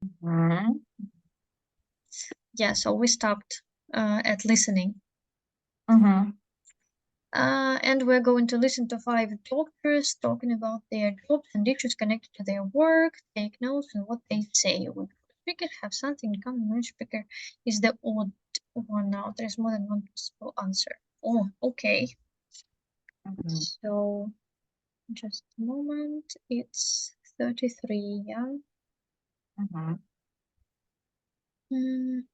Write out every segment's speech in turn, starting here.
Mhm. Yeah, so we stopped at listening. Mhm. And we're going to listen to five doctors talking about their jobs and issues connected to their work, take notes on what they say. Would speaker have something in common? Which speaker is the odd one now? There's more than one possible answer. Oh, okay. Mhm. So just a moment. It's 33, yeah? Mhm. Mm.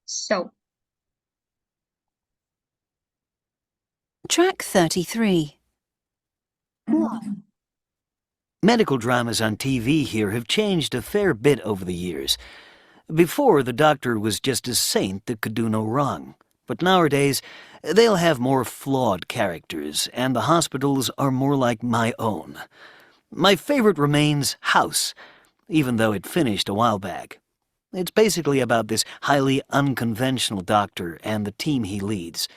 So, Track 33. Mhm. Medical dramas on TV here have changed a fair bit over the years. Before, the doctor was just a saint that could do no wrong. But nowadays, they'll have more flawed characters, and the hospitals are more like my own. My favorite remains House, even though it finished a while back. It's basically about this highly unconventional doctor and the team he leads.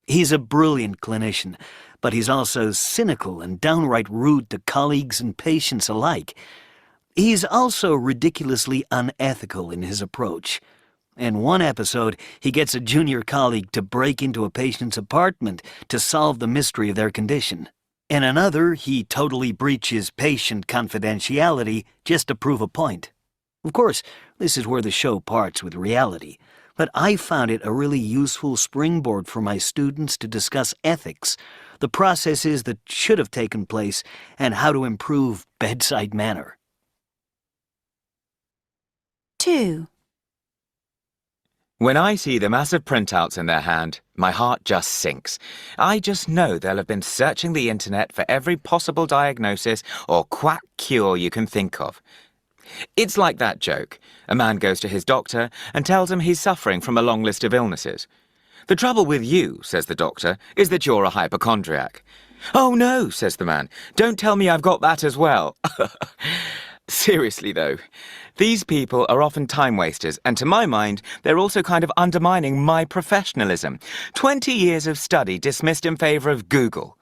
He's a brilliant clinician, but he's also cynical and downright rude to colleagues and patients alike. He's also ridiculously unethical in his approach. In one episode, he gets a junior colleague to break into a patient's apartment to solve the mystery of their condition. In another, he totally breaches patient confidentiality just to prove a point. Of course, this is where the show parts with reality, but I found it a really useful springboard for my students to discuss ethics, the processes that should have taken place, and how to improve bedside manner. 2. When I see the massive printouts in their hand, my heart just sinks. I just know they'll have been searching the internet for every possible diagnosis or quack cure you can think of. It's like that joke. A man goes to his doctor and tells him he's suffering from a long list of illnesses. The trouble with you, says the doctor, is that you're a hypochondriac. Oh no, says the man, don't tell me I've got that as well. Seriously though, these people are often time wasters, and to my mind, they're also kind of undermining my professionalism. 20 years of study dismissed in favour of Google.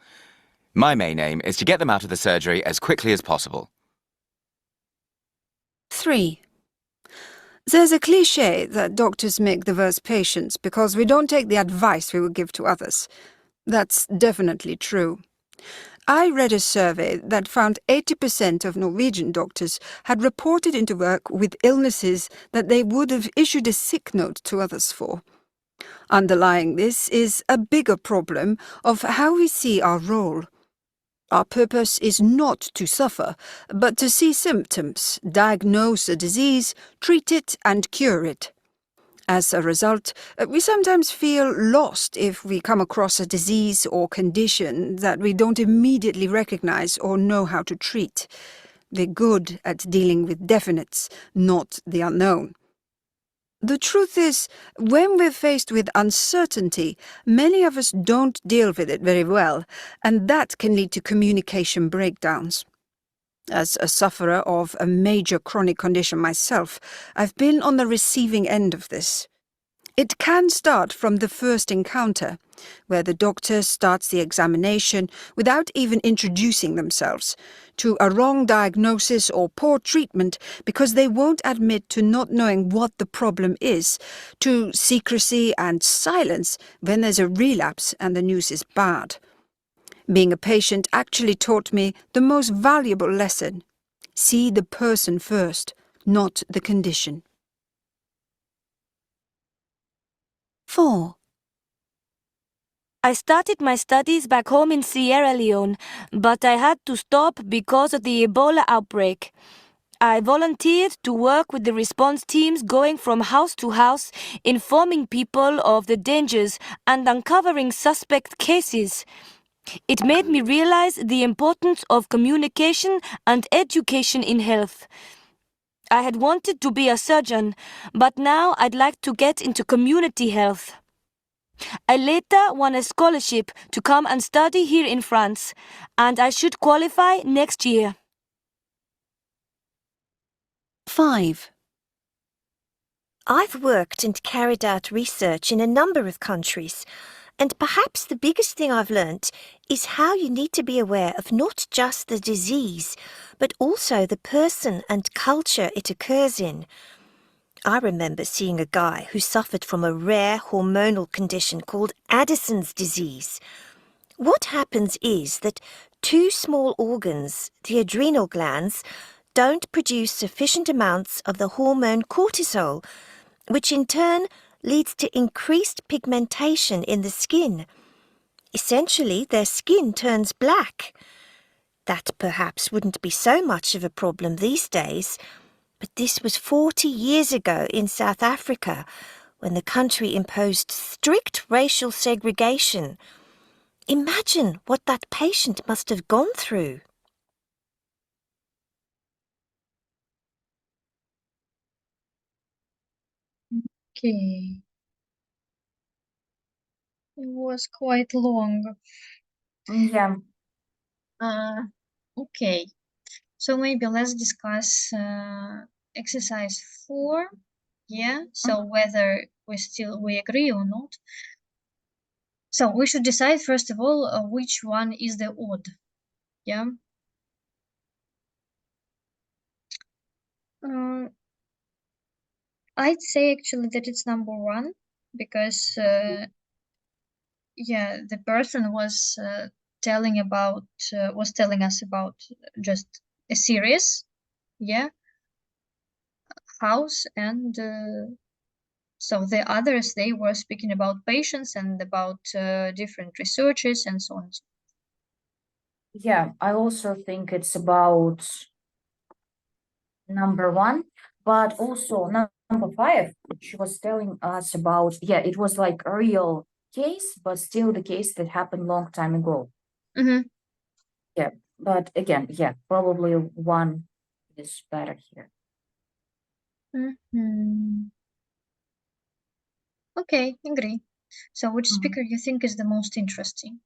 My main aim is to get them out of the surgery as quickly as possible. 3. There's a cliché that doctors make the worst patients because we don't take the advice we would give to others. That's definitely true. I read a survey that found 80% of Norwegian doctors had reported into work with illnesses that they would have issued a sick note to others for. Underlying this is a bigger problem of how we see our role. Our purpose is not to suffer, but to see symptoms, diagnose a disease, treat it and cure it. As a result, we sometimes feel lost if we come across a disease or condition that we don't immediately recognize or know how to treat. We're good at dealing with definites, not the unknown. The truth is, when we're faced with uncertainty, many of us don't deal with it very well, and that can lead to communication breakdowns. As a sufferer of a major chronic condition myself, I've been on the receiving end of this. It can start from the first encounter, where the doctor starts the examination without even introducing themselves, to a wrong diagnosis or poor treatment because they won't admit to not knowing what the problem is, to secrecy and silence when there's a relapse and the news is bad. Being a patient actually taught me the most valuable lesson. See the person first, not the condition. 4. I started my studies back home in Sierra Leone, but I had to stop because of the Ebola outbreak. I volunteered to work with the response teams going from house to house, informing people of the dangers and uncovering suspect cases. It made me realize the importance of communication and education in health. I had wanted to be a surgeon, but now I'd like to get into community health. I later won a scholarship to come and study here in France, and I should qualify next year. 5. I've worked and carried out research in a number of countries, and perhaps the biggest thing I've learnt is how you need to be aware of not just the disease, but also the person and culture it occurs in. I remember seeing a guy who suffered from a rare hormonal condition called Addison's disease. What happens is that two small organs, the adrenal glands, don't produce sufficient amounts of the hormone cortisol, which in turn leads to increased pigmentation in the skin. Essentially, their skin turns black. That perhaps wouldn't be so much of a problem these days, but this was 40 years ago in South Africa, when the country imposed strict racial segregation. Imagine what that patient must have gone through. Okay. It was quite long. Yeah. Okay. So maybe let's discuss exercise 4. Yeah. So whether we agree or not. So we should decide first of all which one is the odd. Yeah. I'd say actually that it's number 1 because yeah, the person was telling us about just a series, yeah, house, and so the others, they were speaking about patients and about different researches and so on. Yeah, I also think it's about number 1, but also number 5, she was telling us about, yeah, it was like a real case, but still the case that happened long time ago. Mm-hmm. Yeah, but again, yeah, probably 1 is better here. Mm-hmm. Okay, agree. So which speaker you think is the most interesting?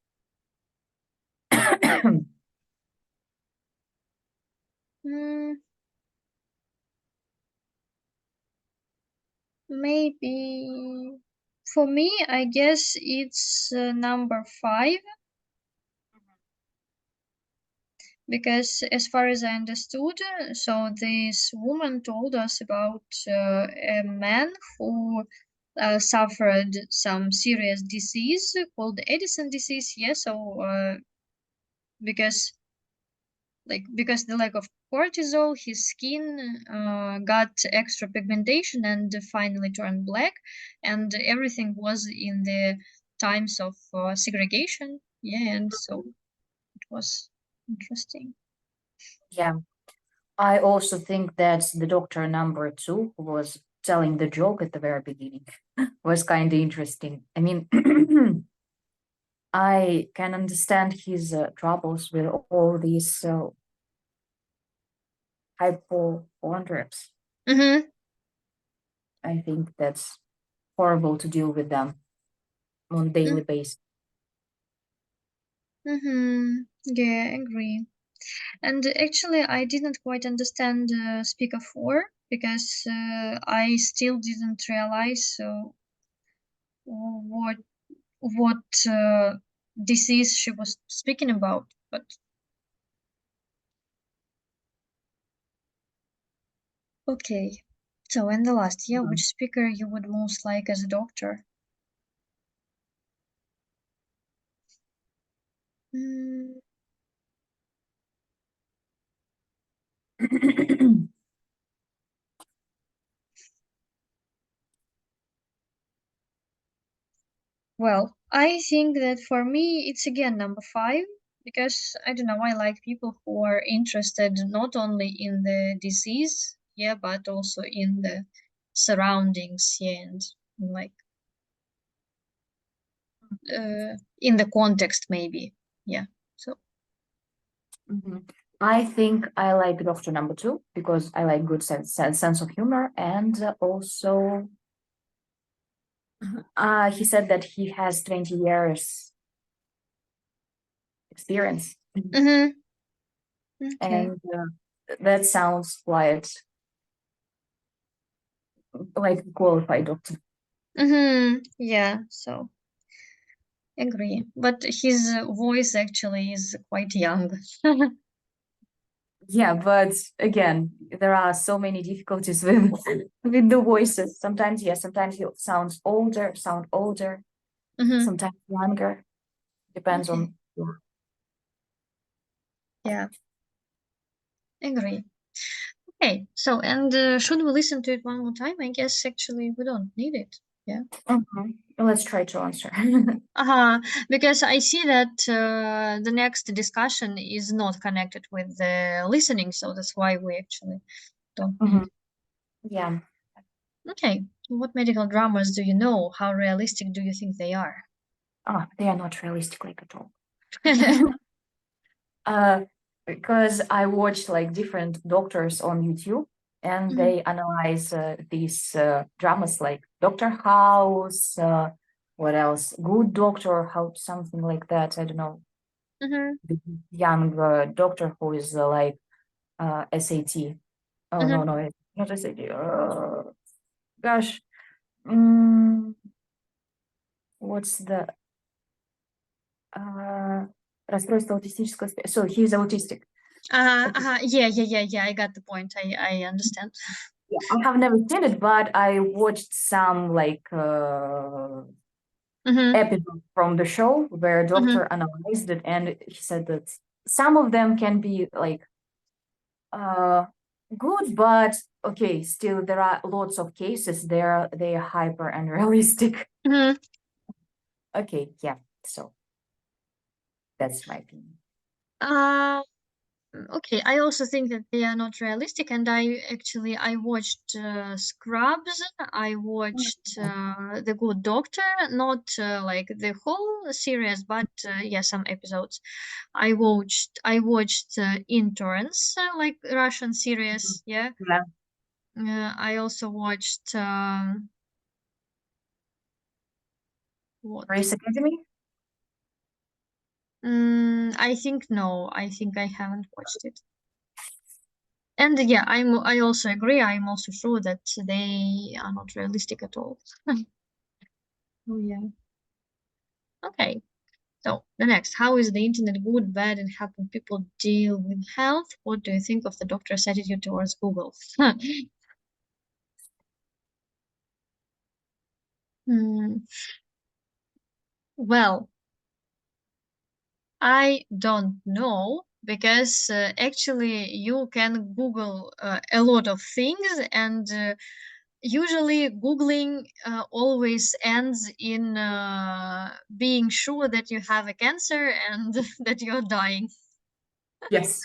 Maybe for me, I guess it's number 5. Because as far as I understood, so this woman told us about a man who suffered some serious disease called Addison disease. Yeah, so because the lack of cortisol, his skin got extra pigmentation and finally turned black, and everything was in the times of segregation. Yeah, and so it was interesting. Yeah, I also think that the doctor number 2 who was telling the joke at the very beginning was kind of interesting. I mean, I can understand his troubles with all these hypochondriacs. Mm-hmm. I think that's horrible to deal with them on daily basis. Mm-hmm. Yeah, agree. And actually, I didn't quite understand speaker 4 because I still didn't realize what disease she was speaking about. But okay. So, and the last, yeah, which speaker you would most like as a doctor? Well, I think that for me, it's again number 5 because I don't know, I like people who are interested not only in the disease, yeah, but also in the surroundings, yeah, and like in the context, maybe, yeah. So, I think I like doctor number 2 because I like good sense of humor, and also he said that he has 20 years experience, okay. and that sounds quite like a qualified doctor. Yeah, so agree. But his voice actually is quite young. Yeah, but again, there are so many difficulties with with the voices. Sometimes, yes, sometimes he sound older, Mhm. sometimes younger. Depends Okay. on. Yeah, agree. Okay, so and should we listen to it one more time? I guess actually we don't need it. Yeah. Mhm. Let's try to answer. Because I see that the next discussion is not connected with the listening, so that's why we actually don't need. Mhm. Yeah. Okay, what medical dramas do you know? How realistic do you think they are? Oh, they are not realistic like at all. Because I watch like different doctors on YouTube and Mhm. they analyze these dramas like Doctor House, what else? Good Doctor, how something like that. I don't know. Mhm, The young doctor who is like SAT. Oh mhm. no, not SAT. Gosh, mm, what's the расстройство аутистического So he's autistic. Yeah. I got the point. I understand. Yeah, I have never seen it, but I watched some like Mhm, episode from the show where doctor analyzed it, and he said that some of them can be like good, but okay, still there are lots of cases there they are hyper unrealistic. mhm. Okay, yeah, so that's my opinion. Uh, okay, I also think that they are not realistic, and I watched Scrubs. I watched The Good Doctor, not like the whole series, but yeah, some episodes. I watched Interns, like Russian series. Yeah. Yeah. I also watched what? Race Academy? I think no. I think I haven't watched it. And yeah, I also agree. I'm also sure that they are not realistic at all. Oh yeah. Okay. So the next, how is the internet good, bad, and how can people deal with health? What do you think of the doctor's attitude towards Google? Hmm. Well, I don't know because actually you can Google a lot of things, and usually Googling always ends in being sure that you have a cancer and that you're dying. Yes,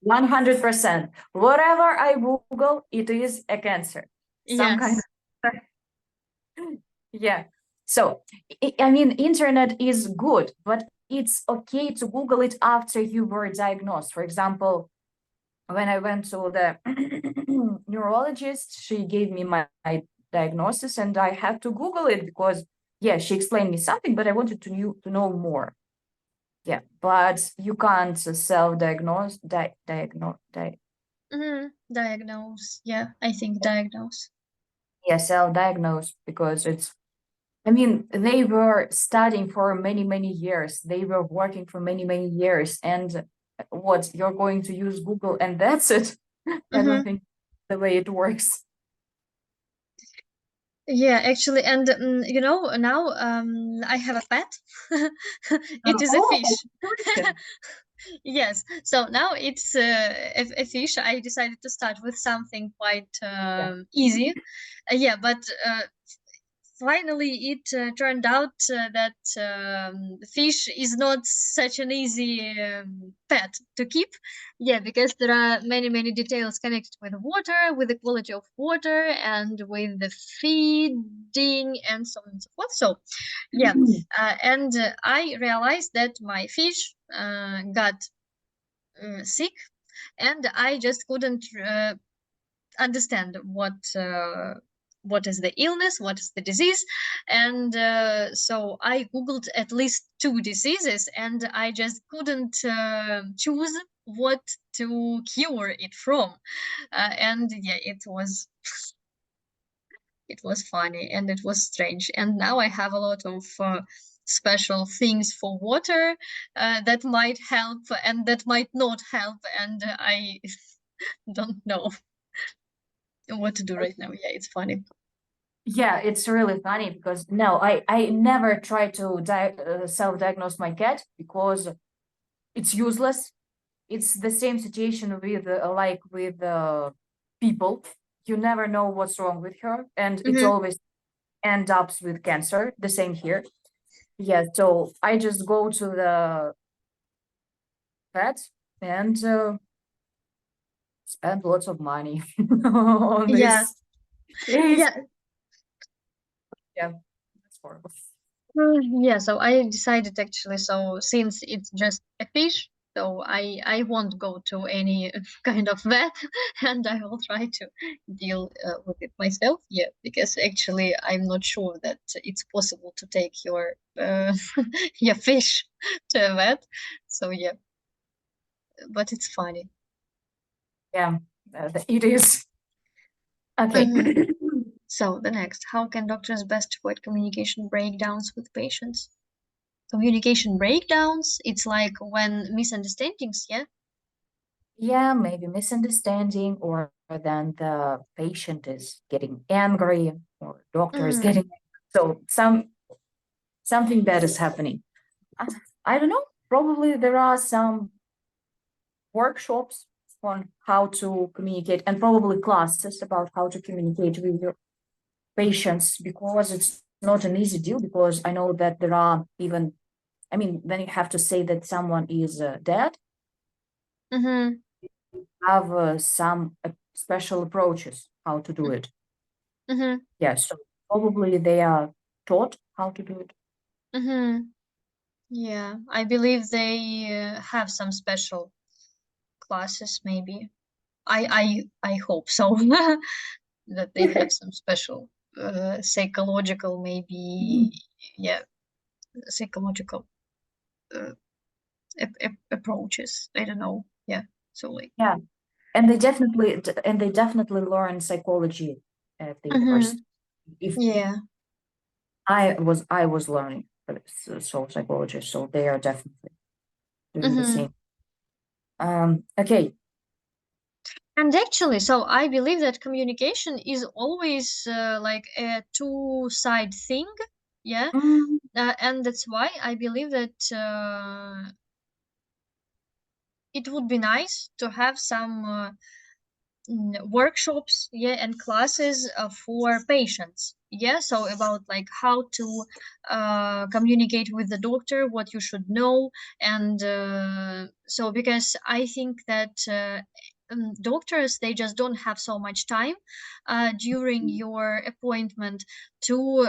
100%. Whatever I Google, it is a cancer. Some kind Yes. of yeah. So I mean, internet is good, but it's okay to Google it after you were diagnosed. For example, when I went to the neurologist, she gave me my diagnosis, and I had to Google it because yeah, she explained me something, but I wanted to know more. Yeah, but you can't self-diagnose, Diagnose. Yeah, I think diagnose. yeah, self-diagnose because it's, I mean, they were studying for many, many years. They were working for many, many years. And what, you're going to use Google and that's it? I don't think the way it works. Yeah, actually, and now I have a pet. It is a Oh, fish. question. Yes, so now it's a fish. I decided to start with something quite Yeah. easy. Yeah, but finally it turned out that fish is not such an easy pet to keep. Yeah, because there are many details connected with water, with the quality of water, and with the feeding, and so on and so forth. So yeah, and I realized that my fish got sick, and I just couldn't understand what is the illness, what is the disease, and so I googled at least 2 diseases, and I just couldn't choose what to cure it from, and yeah, it was It was funny and it was strange. And now I have a lot of special things for water that might help and that might not help. And I don't know what to do right now. Yeah, it's funny. Yeah, it's really funny because no, I never try to self-diagnose my cat because it's useless. It's the same situation with like with people. You never know what's wrong with her, and it's Mhm. always end up with cancer. The same here. Yeah, so I just go to the vet and spend lots of money on Yeah. this. It's- Yeah. yeah, that's horrible. Yeah, so I decided actually, so since it's just a fish, so I won't go to any kind of vet and I will try to deal with it myself. Yeah, because actually I'm not sure that it's possible to take your your fish to a vet. So yeah, but it's funny. Yeah, it is. Okay. Mhm. So the next, how can doctors best avoid communication breakdowns with patients? Communication breakdowns, it's like when misunderstandings, yeah? Yeah, maybe misunderstanding, or then the patient is getting angry, or doctor is Mm, getting so something bad is happening. I, I don't know. Probably there are some workshops on how to communicate, and probably classes about how to communicate with your patients, because it's not an easy deal. Because I know that there are even, I mean, when you have to say that someone is dead, mm-hmm, have some special approaches how to do it. mm-hmm, Yeah, so probably they are taught how to do it. mm-hmm. Yeah, I believe they have some special classes, maybe. I hope so, that they have some special psychological, maybe, yeah, psychological uh, approaches. I don't know. Yeah, so like. Yeah, and they definitely learn psychology at the Mm-hmm. university. If Yeah. I was learning so psychology, so they are definitely doing the Mm-hmm. same. Okay. And actually, so I believe that communication is always like a two-side thing. Yeah. Mm, And that's why I believe that it would be nice to have some workshops, yeah, and classes for patients. Yeah, so about like how to communicate with the doctor, what you should know, and so because I think that doctors, they just don't have so much time during your appointment to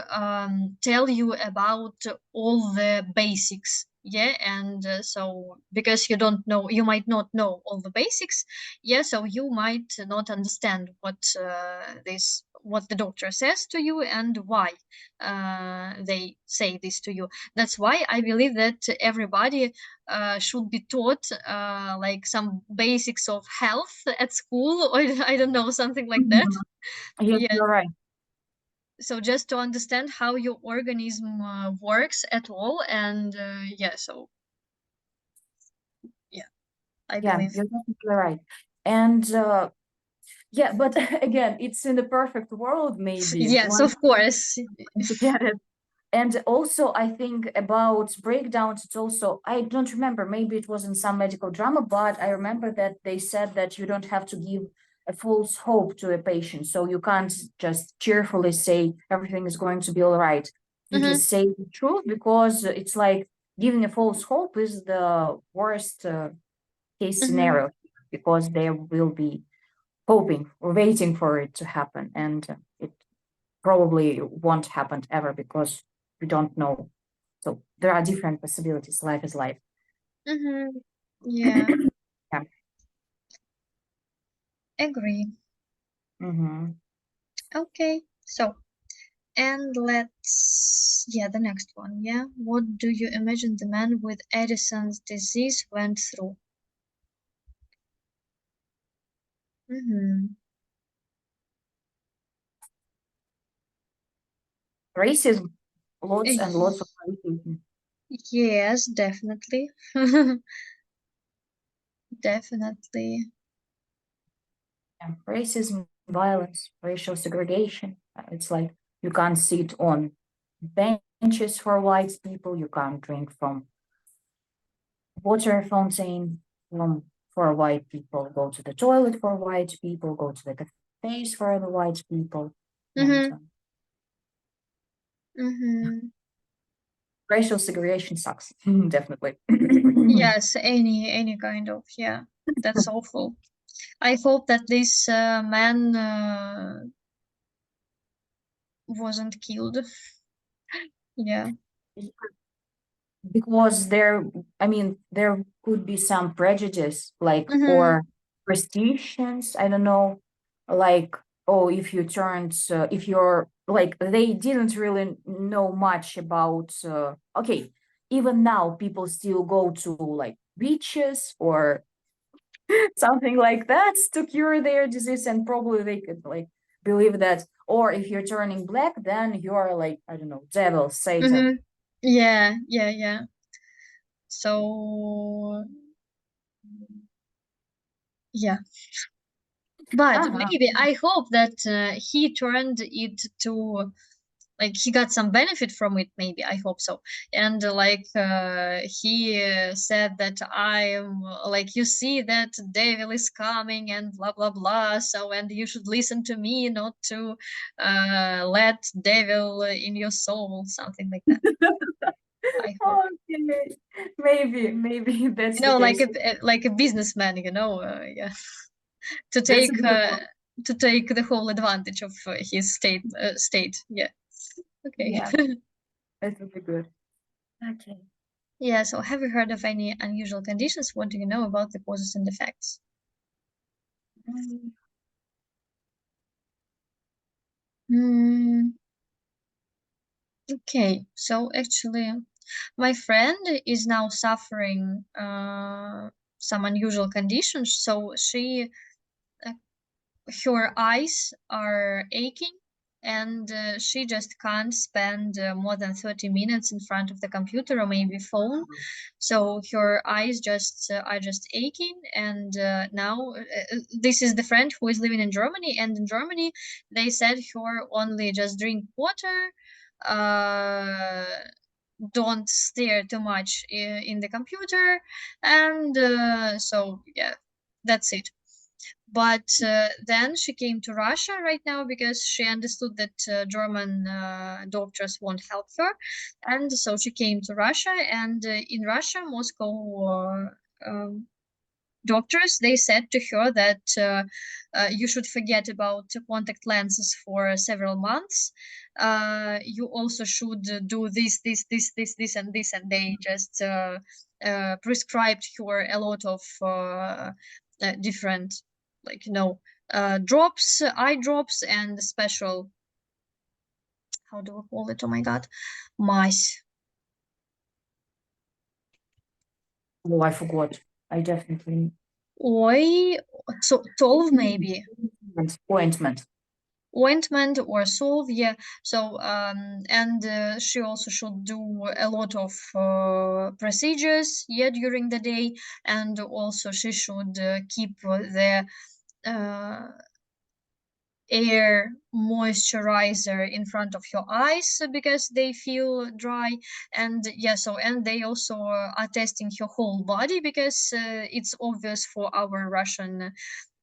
tell you about all the basics. Yeah, and so because you don't know, you might not know all the basics. Yeah, so you might not understand what the doctor says to you and why they say this to you. That's why I believe that everybody should be taught like some basics of health at school, or I don't know, something like that. yes, Yeah, you're right. so just to understand how your organism works at all, and yeah, so yeah, I Yeah, believe. you're definitely right. And yeah, but again, it's in the perfect world, maybe Yes, one of course. to get it. And also, I think about breakdowns, it's also, I don't remember, maybe it was in some medical drama, but I remember that they said that you don't have to give a false hope to a patient. So you can't just cheerfully say everything is going to be all right. You Mhm, just say the truth, because it's like giving a false hope is the worst case mhm, scenario, because they will be hoping or waiting for it to happen, and it probably won't happen ever, because we don't know. So there are different possibilities. Life is life. mhm. Yeah, Yeah. agree. Hmm. Okay, so, and yeah, the next one. Yeah, what do you imagine the man with Addison's disease went through? Mm-hmm. Racism, lots and lots of racism. Yes, definitely. Definitely. Yeah, racism, violence, racial segregation. It's like you can't sit on benches for white people. You can't drink from water fountain for white people. Go to the toilet for white people. Go to the cafes for the white people. And, Mm-hmm. Mm-hmm. racial segregation sucks. Definitely. Yes, any kind of, yeah, that's awful. I hope that this man wasn't killed. Yeah. Because there could be some prejudice, like, Mm-hmm. or superstitions, I don't know, like, oh, if you're like, they didn't really know much about, okay, even now people still go to like beaches or something like that to cure their disease, and probably they could like believe that, or if you're turning black, then you're like, I don't know, devil, Satan. Mm-hmm. Yeah, yeah, yeah. So yeah. But Uh-huh. maybe I hope that he turned it to, like, he got some benefit from it, maybe. I hope so. And he said that I am like, you see that devil is coming and blah blah blah, so, and you should listen to me, not to let devil in your soul, something like that. I hope. Okay, maybe that's You the know, case. like a businessman, you know, yeah, to That's take a good one. the whole advantage of his state. Yeah. Okay. Yeah, that would be good. Okay. Yeah, so have you heard of any unusual conditions? What do you know about the causes and effects? Mm, Hmm. Okay, so actually, my friend is now suffering some unusual conditions. So her eyes are aching, and she just can't spend more than 30 minutes in front of the computer or maybe phone. So her eyes just are just aching, and now this is the friend who is living in Germany, and in Germany they said her only just drink water, uh, don't stare too much in the computer, and so yeah, that's it. But then she came to Russia right now because she understood that German doctors won't help her. And so she came to Russia. And in Russia, Moscow doctors, they said to her that you should forget about contact lenses for several months. You also should do this, and this. And they just prescribed her a lot of different, like, drops, eye drops, and special, how do I call it? Oh my God, mice. Oh, I forgot. I definitely. Oi, so solve maybe. Ointment. Ointment or solve, yeah. So and she also should do a lot of procedures, yeah, during the day, and also she should keep the uh, air moisturizer in front of your eyes because they feel dry. And yeah, so, and they also are testing your whole body because it's obvious for our Russian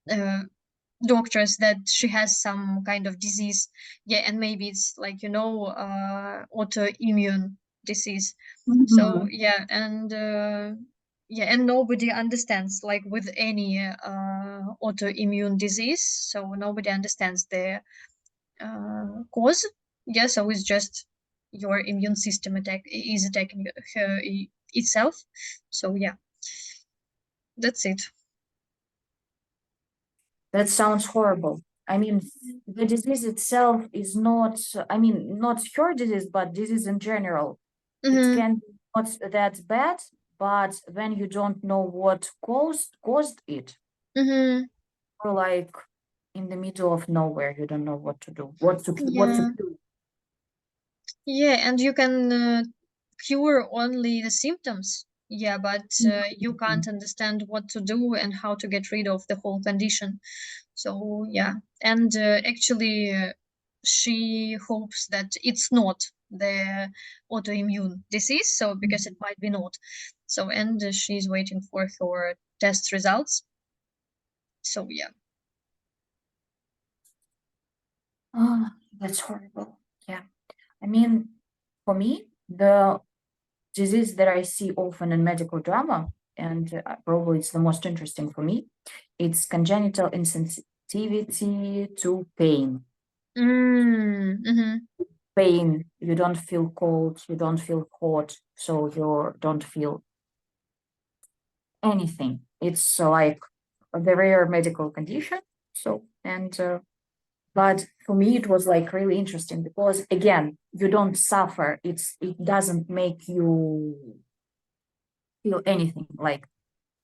uh, doctors that she has some kind of disease. Yeah, and maybe it's like, autoimmune disease. So yeah, and yeah, and nobody understands, like with any autoimmune disease, so nobody understands the cause. Yeah, so it's just your immune system is attacking itself. So yeah, that's it. That sounds horrible. I mean, the disease itself is not, I mean, not her disease, but disease in general. It Mm-hmm. can be not that bad, but when you don't know what caused it, Mm-hmm. or like in the middle of nowhere, you don't know what to do, what to Yeah. do. Yeah, and you can cure only the symptoms. Yeah, but you can't understand what to do and how to get rid of the whole condition. So yeah, and actually, she hopes that it's not the autoimmune disease. So because it might be not. So and she's waiting for her test results. So yeah. Oh, that's horrible. Yeah. I mean, for me, the disease that I see often in medical drama, and probably it's the most interesting for me, it's congenital insensitivity to pain. Mm-hmm. Pain, you don't feel cold, you don't feel hot, so you don't feel anything. It's like a very rare medical condition. So, and but for me it was like really interesting because again, you don't suffer. It doesn't make you feel anything. Like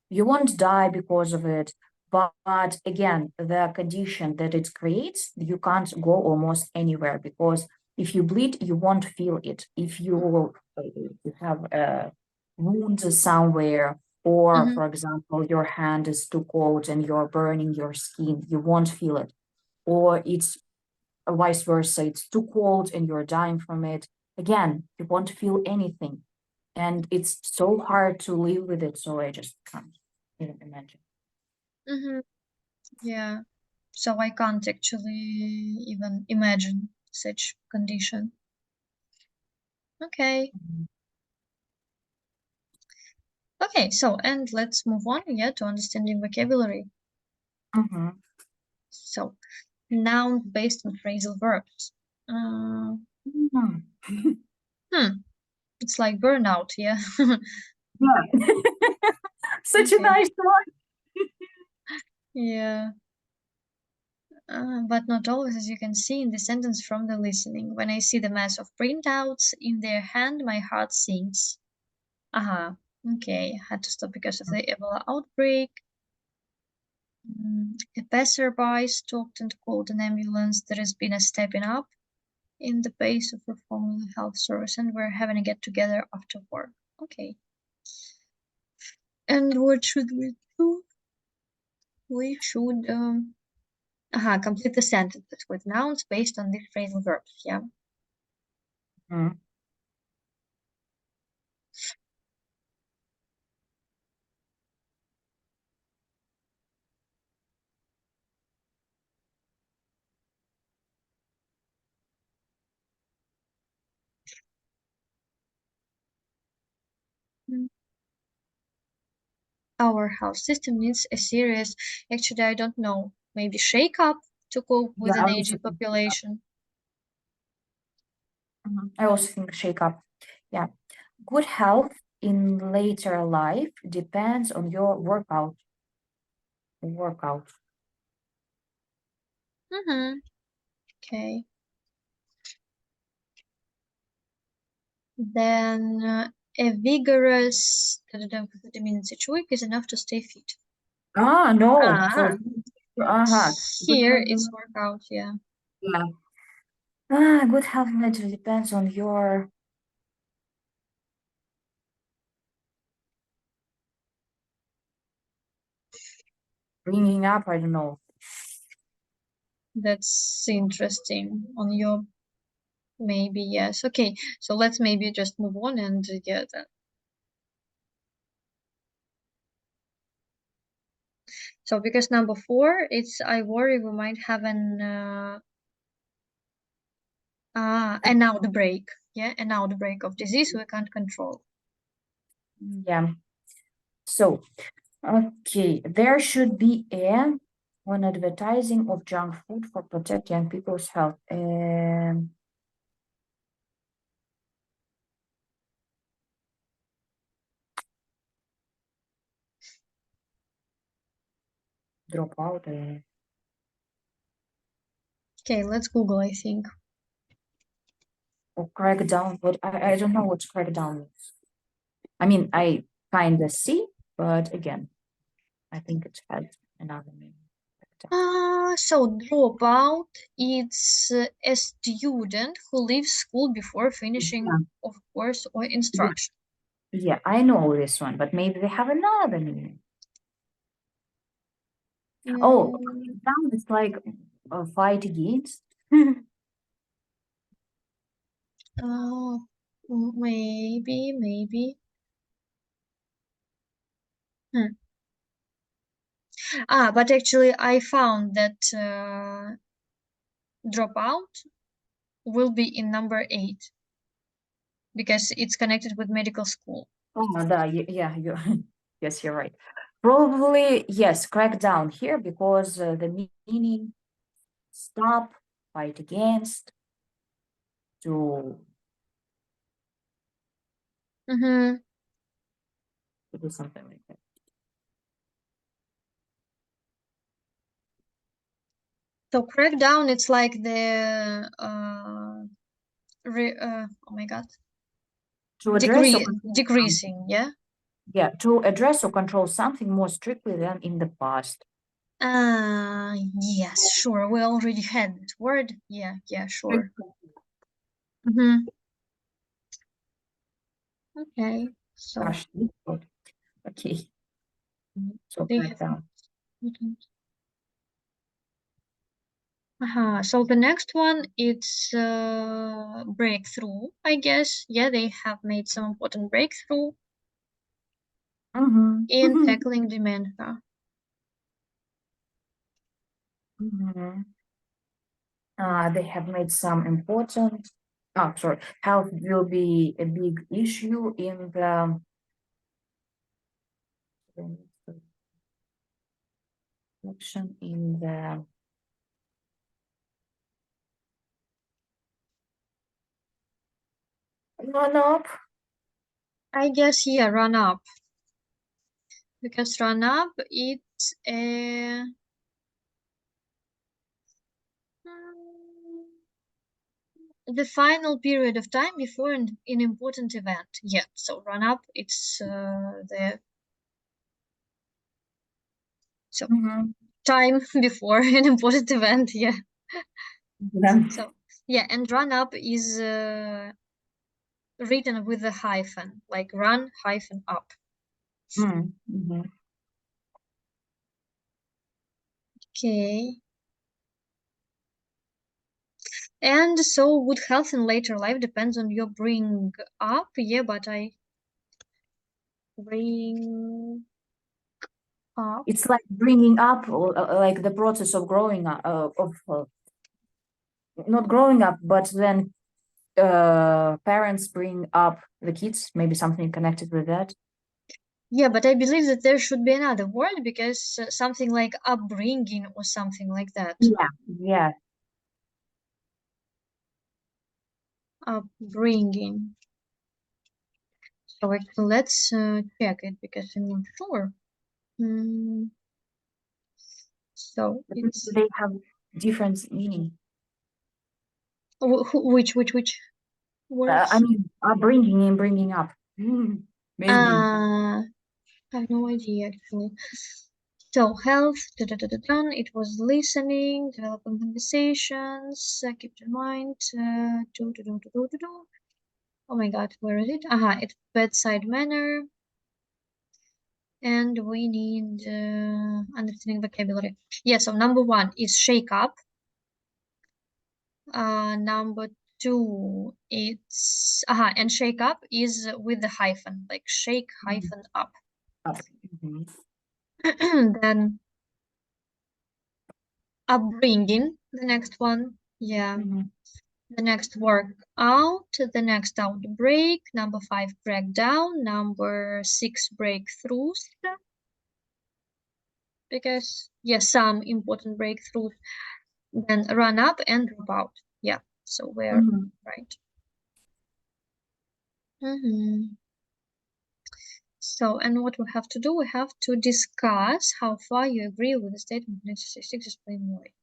you won't die because of it, but again, the condition that it creates, you can't go almost anywhere because if you bleed, you won't feel it. If you have a wound somewhere, or Mm-hmm. for example, your hand is too cold and you're burning your skin, you won't feel it. Or it's vice versa, it's too cold and you're dying from it. Again, you won't feel anything. And it's so hard to live with it, so I just can't even imagine. Mm-hmm. Yeah. So I can't actually even imagine such condition. Okay. Okay, so and let's move on to understanding vocabulary. Mhm. So noun based on phrasal verbs. Uh, Mhm. it's like burnout, yeah. Yeah. Such a Okay. nice one. Yeah. But not always, as you can see in the sentence from the listening. When I see the mass of printouts in their hand, my heart sinks. Aha. Okay, had to stop because of the Ebola outbreak. A passerby stopped and called an ambulance. There has been a stepping up in the pace of reforming the health service, and we're having a get together after work. Okay. And what should we do? We should complete the sentences with nouns based on these phrasal verbs. Yeah. Mhm. Our house system needs a serious, actually, I don't know, maybe shake up to cope with Yeah, an I also aging think population. I also think shake up. Yeah. Good health in later life depends on your workout. Workout. Okay. Then a vigorous for 30 minutes each week is enough to stay fit. Ah, no. Ah, Uh-huh. Good here health it's workout, yeah. yeah. Good health later depends on your bringing up. I don't know. That's interesting. On your maybe yes. Okay, so let's maybe just move on and get that. So because number 4, it's I worry we might have an outbreak. Yeah, an outbreak of disease we can't control. Yeah. So, okay, there should be on advertising of junk food for protect young people's health. Drop out. Okay, let's Google, I think. Or crack down, but I don't know what crack down means. I mean, I kind of see, but again, I think it has another meaning. So dropout, it's a student who leaves school before finishing Yeah. of course or instruction. Yeah, I know this one, but maybe they have another meaning. Oh, Mm, down it's like fight against. maybe. But actually I found that dropout will be in number 8 because it's connected with medical school. Oh, yeah, you yes, you're right. Probably yes, crack down here because the meaning stop, fight against, to Mm-hmm. do something like that. So crackdown, it's like the oh my god, To address or decreasing, yeah. yeah, to address or control something more strictly than in the past. Yes, sure. We already had this word. Yeah, sure. Mm-hmm. Okay, so Gosh, difficult. Okay, so they crack down. So the next one, it's breakthrough, I guess. Yeah, they have made some important breakthrough Mm-hmm. in tackling dementia. Mhm. They have made some important, oh, sorry, health will be a big issue in the section in the run up. I guess, yeah, run up. Because run up, it's a the final period of time before an important event. Yeah, so run up, it's the so Mhm. time before an important event. Yeah. Yeah. So yeah, and run up is written with a hyphen, like run hyphen up. Mhm. Okay. And so good health in later life depends on your bring up. Yeah, but I bring up. It's like bringing up, like the process of growing up, not growing up, but then parents bring up the kids, maybe something connected with that. Yeah, but I believe that there should be another word because something like upbringing or something like that. Yeah. Upbringing. So actually, let's check it because I'm not sure. So it's They have different meaning. which words? I mean, bringing and bringing up. Maybe. I have no idea actually. So health, it was listening, developing conversations, keep in mind, Oh my god, where is it? It's bedside manner. And we need understanding vocabulary. Yeah, so number 1 is shake up. Number 2, it's and shake up is with the hyphen, like shake hyphen up. Mhm. Then upbringing, the next one. Yeah. Mhm. The next work out, the next outbreak, number 5 breakdown, number 6 breakthroughs. Because yes, some important breakthroughs. Then run up and drop out. Yeah, so we're Mhm. right. So, and what we have to do, we have to discuss how far you agree with the statement in exercise 6, explain why.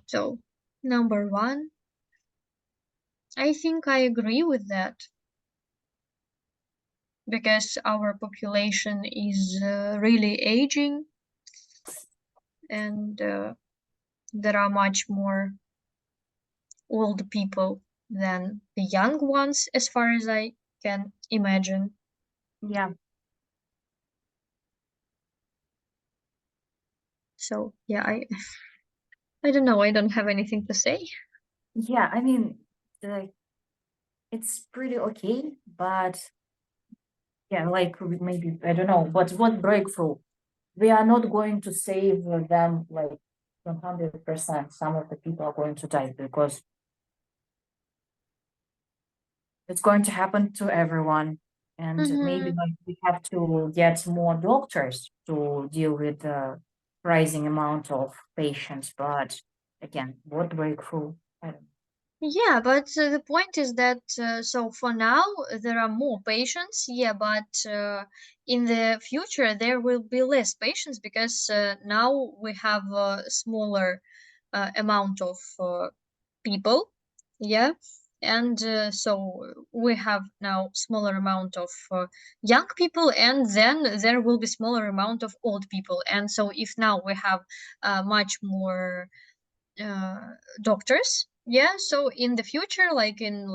So number one. I think I agree with that. Because our population is really aging, and there are much more old people than the young ones, as far as I can imagine. Yeah. So yeah, I don't know. I don't have anything to say. Yeah, I mean, it's pretty okay, but yeah, like maybe, I don't know, but what breakthrough? We are not going to save them like 100%. Some of the people are going to die because it's going to happen to everyone. And maybe Mhm. like we have to get more doctors to deal with the rising amount of patients. But again, what breakthrough? I don't Yeah, but the point is that so for now there are more patients, yeah, but in the future there will be less patients because now we have a smaller amount of people, yeah, and so we have now smaller amount of young people, and then there will be smaller amount of old people, and so if now we have much more doctors, yeah, so in the future, like in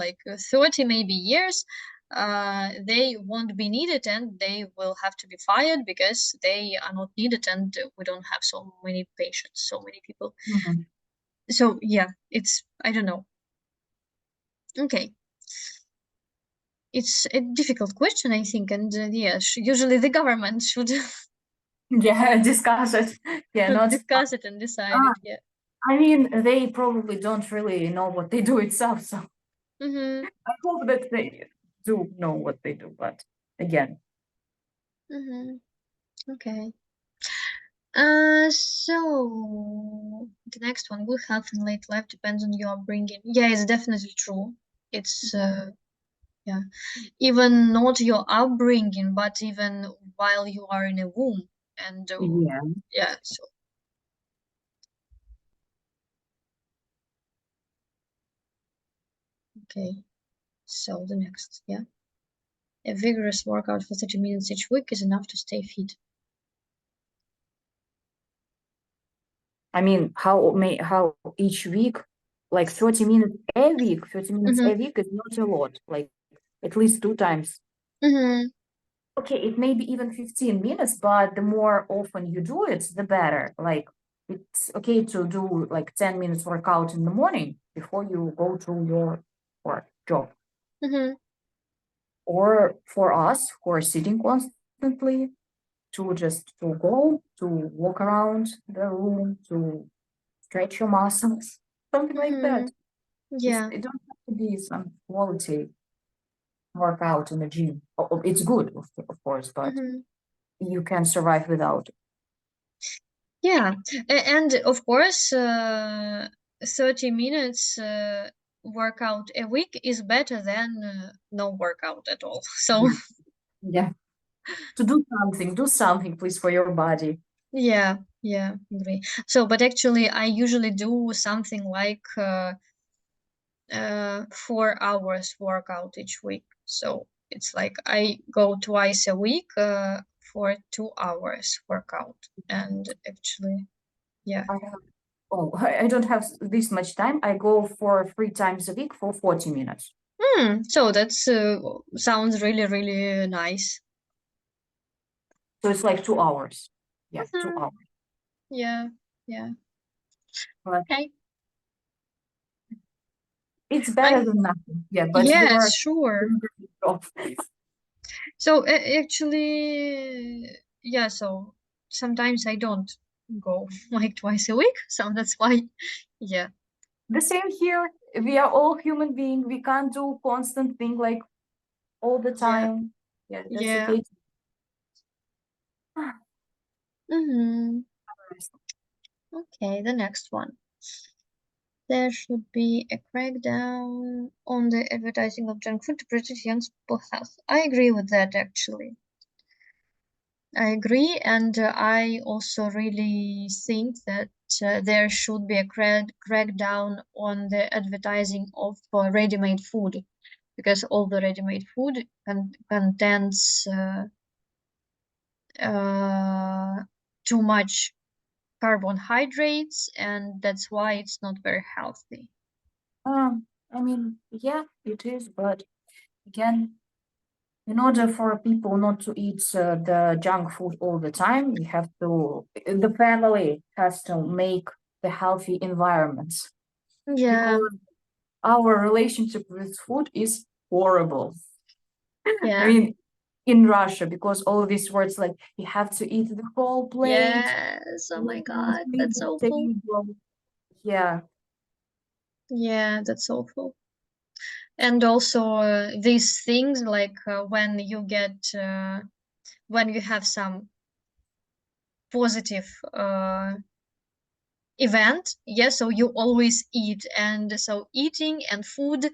30 maybe years, they won't be needed and they will have to be fired because they are not needed and we don't have so many patients, so many people. know. So yeah, it's, I don't know. Okay, it's a difficult question, I think, and yes, usually the government should Yeah, discuss it. Yeah, should not. discuss it and decide Ah, it, yeah. I mean, they probably don't really know what they do itself, so Mm-hmm. I hope that they do know what they do. But again, Mm-hmm. Okay. So the next one, good health in late life depends on your upbringing. Yeah, it's definitely true. It's yeah, even not your upbringing, but even while you are in a womb, and yeah, yeah. So okay, so the next, yeah, a vigorous workout for 30 minutes each week is enough to stay fit. I mean, how each week, like 30 minutes a week, 30 minutes Mm-hmm. a week is not a lot, like at least 2 times. Mm-hmm. Okay, it may be even 15 minutes, but the more often you do it, the better. Like it's okay to do like 10 minutes workout in the morning before you go to your work job. Mm-hmm. Or for us who are sitting constantly, to just to go to walk around the room, to stretch your muscles, something like Mm-hmm. that. Yeah. It don't have to be some quality workout in the gym. It's good, of course, but Mm-hmm. you can survive without it. Yeah, and of course, 30 minutes workout a week is better than no workout at all. So, Yeah. Yeah. To do something, please, for your body. yeah, yeah, agree. So, but actually, I usually do something like 4 hours workout each week. So it's like I go twice a week for 2 hours workout, and actually, yeah. I have, oh, I don't have this much time. I go for 3 times a week for 40 minutes. So that's sounds really, really nice. So it's like 2 hours. Yeah, two Mhm. hours. Yeah, yeah. But Okay. it's better I than nothing. Yeah, but you Yes, are sure. off. So actually, yeah, so sometimes I don't go like twice a week, so that's why, yeah. The same here. We are all human beings. We can't do constant thing like all the Yeah, time. Yeah, that's yeah. okay. Mm-hmm. Okay, the next one. There should be a crackdown on the advertising of junk food to protect young people's health. I agree with that actually. I agree, and I also really think that there should be a crackdown on the advertising of ready-made food, because all the ready-made food contains too much carbohydrates, and that's why it's not very healthy. I mean, yeah, it is, but again, in order for people not to eat the junk food all the time, the family has to make the healthy environments. Yeah, Because our relationship with food is horrible. I yeah, mean, in Russia, because all these words like you have to eat the whole plate. yes. Oh my you God, can't leave that's the awful. table. Yeah, Yeah, that's awful. And also these things like when you have some positive event, yeah, so you always eat, and so eating and food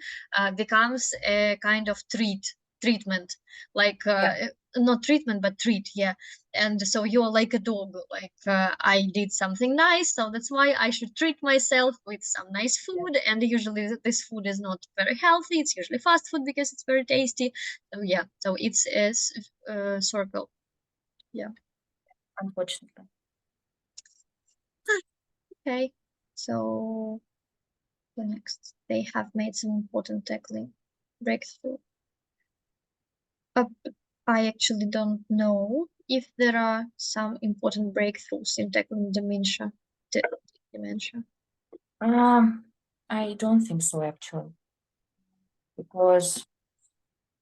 becomes a kind of treatment, like not treatment but treat, yeah. And so you're like a dog, like I did something nice, so that's why I should treat myself with some nice food. And usually this food is not very healthy, it's usually fast food because it's very tasty. So yeah, so it's a circle. Yeah. unfortunately. Okay, so the next, they have made some important tackling breakthrough. I actually don't know if there are some important breakthroughs in tackling dementia. Dementia. I don't think so actually, because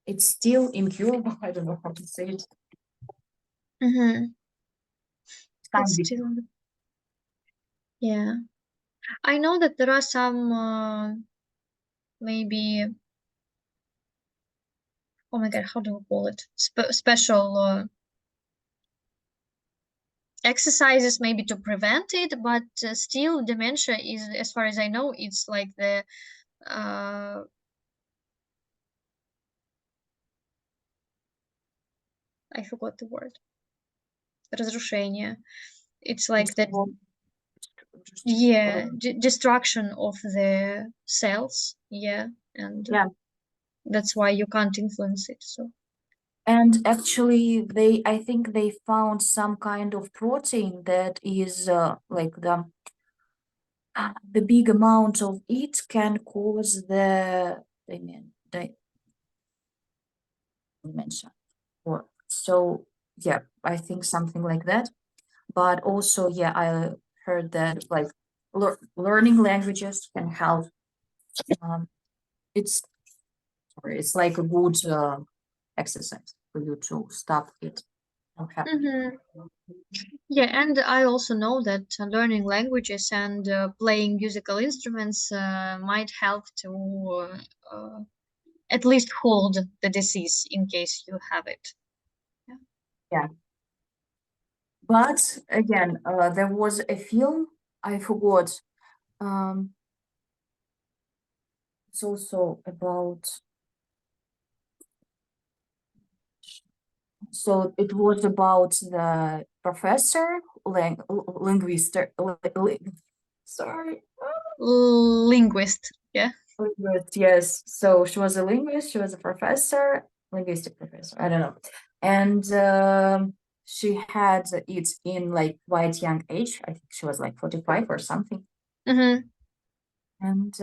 it's still incurable. I don't know how to say it. Mm-hmm. Can't It's be. still, yeah. I know that there are some maybe, oh my God, how do we call it? Special exercises maybe to prevent it, but still dementia is, as far as I know, it's like the I forgot the word. Разрушение. It's like that, yeah, destruction of the cells, yeah, and Yeah. that's why you can't influence it. So And actually, I think they found some kind of protein that is like the big amount of it can cause the dementia. Or so yeah, I think something like that. But also, yeah, I heard that like learning languages can help. It's like a good exercise for you to stop it from happening. yeah, and I also know that learning languages and playing musical instruments might help to at least hold the disease in case you have it. Yeah. But again, there was a film, I forgot. It's also about. So it was about the professor, linguist, sorry, Linguist, yeah. linguist, yes. So she was a linguist, she was a professor, linguistic professor, I don't know. And she had it in like quite young age. I think she was like 45 or something. Mm-hmm. And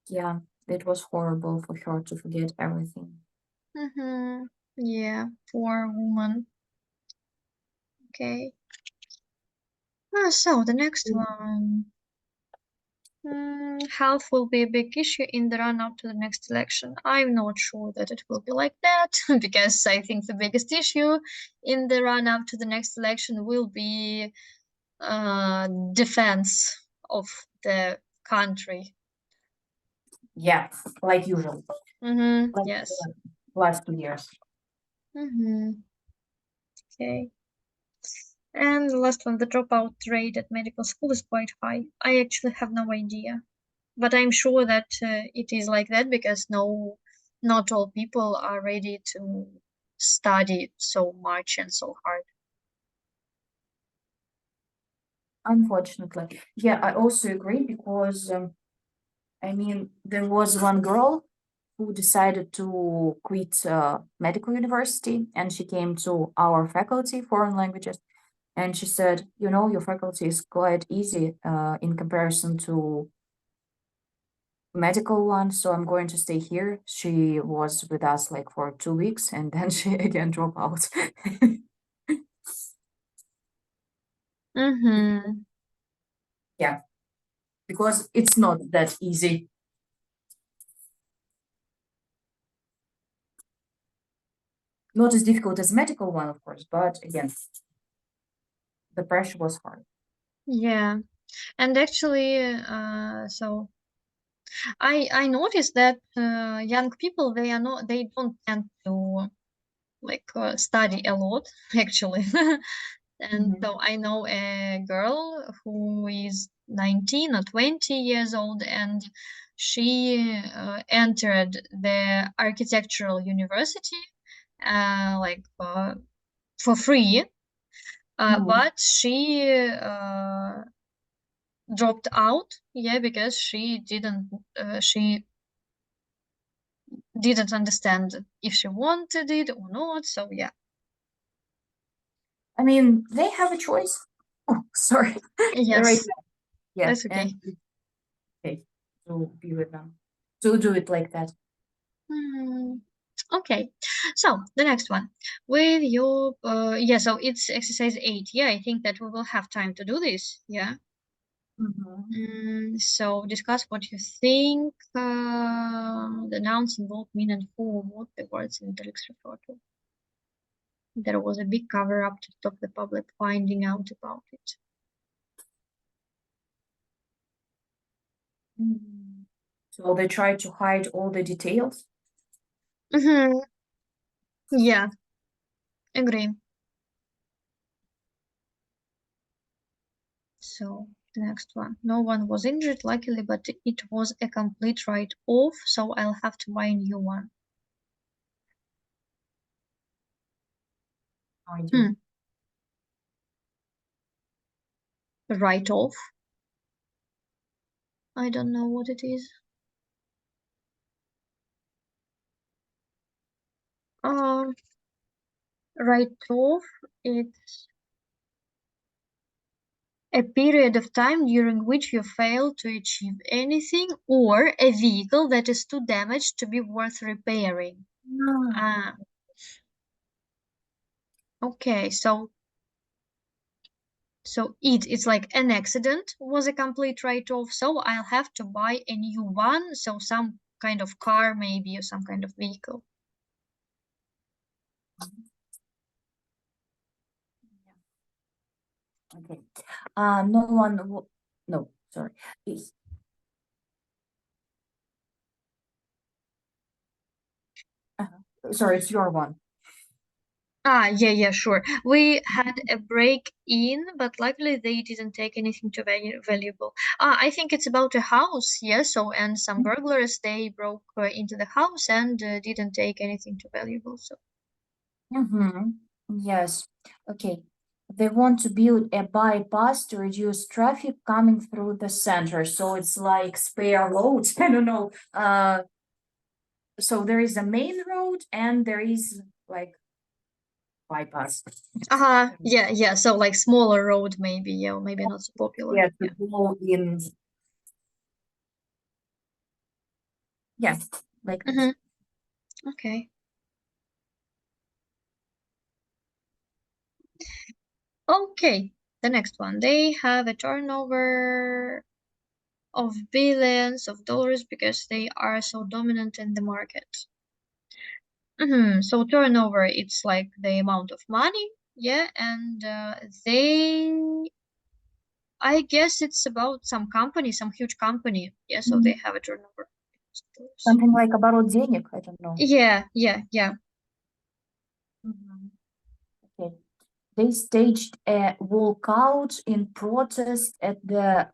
yeah, it was horrible for her to forget everything. Mm-hmm. Yeah, poor woman. Okay. So the next one. Health will be a big issue in the run-up to the next election. I'm not sure that it will be like that, because I think the biggest issue in the run-up to the next election will be defense of the country. Yeah, like usual. Mm-hmm. Like Yes. last 2 years. Mm-hmm. Okay. And the last one, the dropout rate at medical school is quite high. I actually have no idea, but I'm sure that it is like that because not all people are ready to study so much and so hard. Unfortunately. Yeah, I also agree because I mean, there was one girl who decided to quit medical university, and she came to our faculty, foreign languages, and she said, you know, your faculty is quite easy in comparison to medical one, so I'm going to stay here. She was with us like for 2 weeks, and then she again dropped out. Mm-hmm. Yeah, because it's not that easy. Not as difficult as medical one, of course, but again, the pressure was hard. Yeah. And actually, so I noticed that young people, they don't tend to like study a lot actually. And Mhm. so I know a girl who is 19 or 20 years old, and she entered the architectural university like for free, Mhm. but she dropped out, yeah, because she didn't understand if she wanted it or not. So yeah. I mean, they have a choice. Oh, sorry. Right Yes, now, yeah, that's and okay. it's okay to be with them, to do it like that. Hmm. Okay, so the next one with your yeah, so it's exercise 8. Yeah, I think that we will have time to do this. Yeah. So discuss what you think the nouns involve, mean, and for what the words in italics refer to. There was a big cover up to stop the public finding out about it. So they try to hide all the details. Mm-hmm. Yeah, agree. So the next one. No one was injured, luckily, but it was a complete write-off, so I'll have to buy a new one. No idea. Write-off. I don't know what it is. Write-off, it's a period of time during which you fail to achieve anything, or a vehicle that is too damaged to be worth repairing. Ah, okay, so it's like an accident was a complete write-off, so I'll have to buy a new one, so some kind of car maybe, or some kind of vehicle. Okay. No one. No, sorry. Is- Sorry, it's your one. Ah, yeah, sure. We had a break in, but luckily they didn't take anything too valuable. Ah, I think it's about a house, yeah. So, and some burglars, they broke into the house and didn't take anything too valuable. So, Yes. Okay. They want to build a bypass to reduce traffic coming through the center. So it's like spare roads. I don't know. So there is a main road and there is like bypass. yeah. So like smaller road maybe, yeah, or maybe not so popular. Yeah, to Yeah. go in. Yeah, like this. Mm-hmm. Okay. Okay. The next one. They have a turnover of billions of dollars because they are so dominant in the market. So turnover, it's like the amount of money, yeah, and I guess it's about some company, some huge company, yeah, so they have a turnover. Something like about денег, I don't know. Yeah. Okay. They staged a walkout in protest at the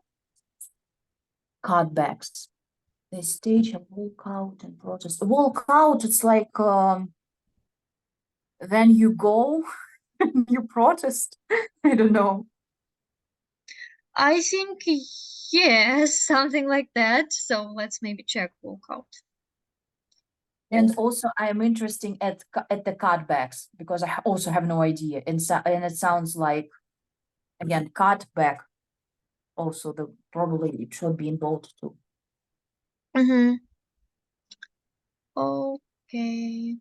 cutbacks. They staged a walkout in protest. Walkout, it's like then you go, you protest. I don't know. I think yes, something like that. So let's maybe check walkout. And also, I am interested at the cutbacks because I also have no idea. And it sounds like, again, cutback. Also, probably it should be involved too. Mm-hmm. Okay.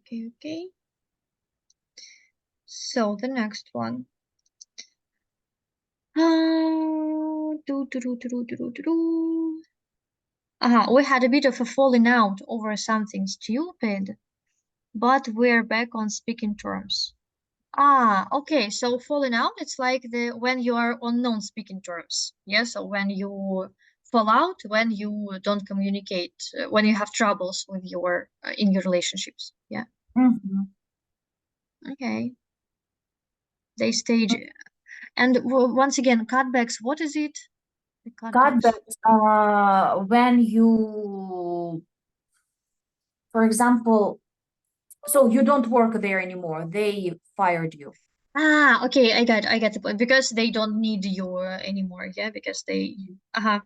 So the next one. We had a bit of a falling out over something stupid, but we're back on speaking terms. Okay. So falling out, it's like when you are on non-speaking terms. Yeah. So when you fall out, when you don't communicate, when you have troubles with your in your relationships. Yeah. Mhm. Okay. They stage, and once again, cutbacks. What is it? The cutbacks. Cutbacks, when you, for example, so you don't work there anymore, they fired you. Okay, I get the point because they don't need you anymore. Yeah, because they. Okay.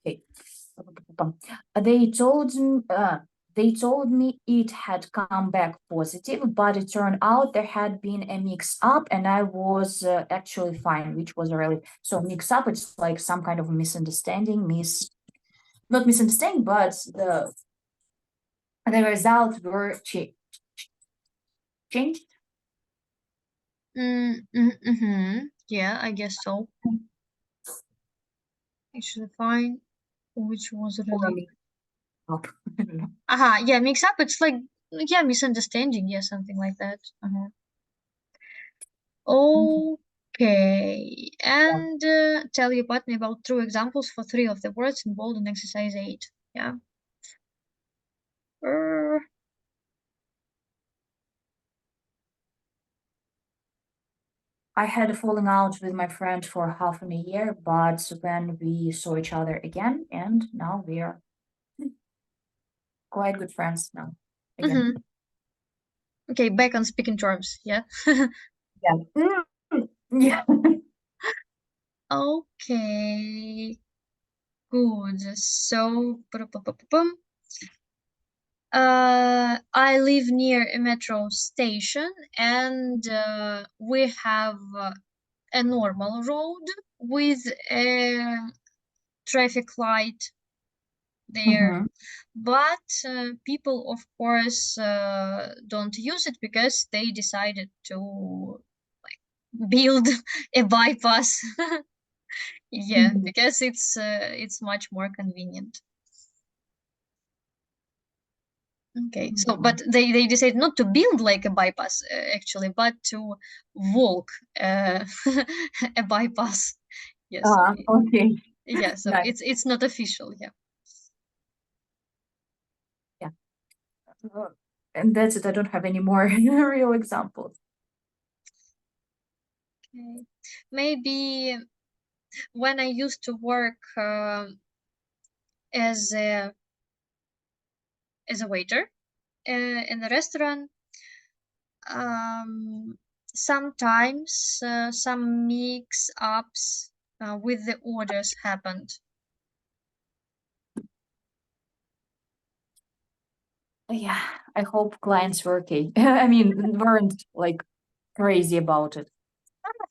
Okay. They told me it had come back positive, but it turned out there had been a mix up and I was actually fine, which was really, so mix up, it's like some kind of misunderstanding, not misunderstanding, but the results were changed. Yeah, I guess so. Actually fine, which was Or really. mix up. I don't know. Yeah, mix up. It's like yeah, misunderstanding. Yeah, something like that. Okay, and tell your partner about true examples for 3 of the words involved in exercise 8. Yeah. I had a falling out with my friend for half a year, but then we saw each other again, and now we are quite good friends now. Again. Okay, back on speaking terms. Yeah. Yeah. Yeah. Okay. Good. So, I live near a metro station, and we have a normal road with a traffic light there. Mhm. But people, of course, don't use it because they decided to build a bypass. Yeah, Mhm. because it's much more convenient. Okay, so but they decided not to build like a bypass actually, but to walk a bypass. Yes. Okay. Yeah, so Nice. it's not official. Yeah. Yeah. And that's it. I don't have any more real examples. Okay. Maybe when I used to work as a waiter in the restaurant, sometimes some mix ups with the orders happened. Yeah, I hope clients were okay. I mean, weren't like crazy about it.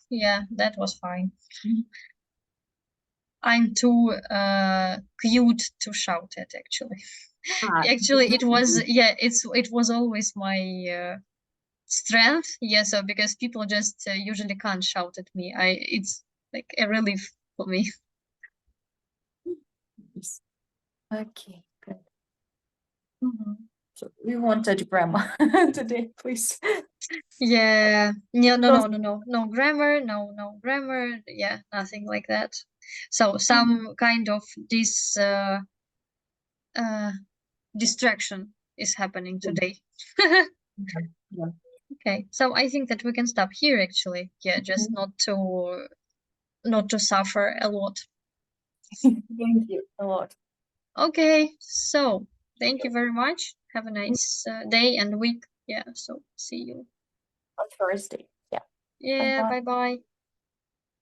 Yeah, that was fine. I'm too cute to shout at actually. Actually, it was it was always my strength. Yeah, so because people just usually can't shout at me. It's like a relief for me. Yes. Okay, good. So we won't touch grammar today, please. Yeah. No, no, Don't- no, no, no, no grammar, no grammar. Yeah, nothing like that. So some kind of this distraction is happening today. Yeah. Okay, so I think that we can stop here actually. Yeah, just not to suffer a lot. Thank you a lot. Okay, so thank you very much. Have a nice day and week. Yeah, so see you. On Thursday. Yeah. Yeah, Bye-bye. bye bye.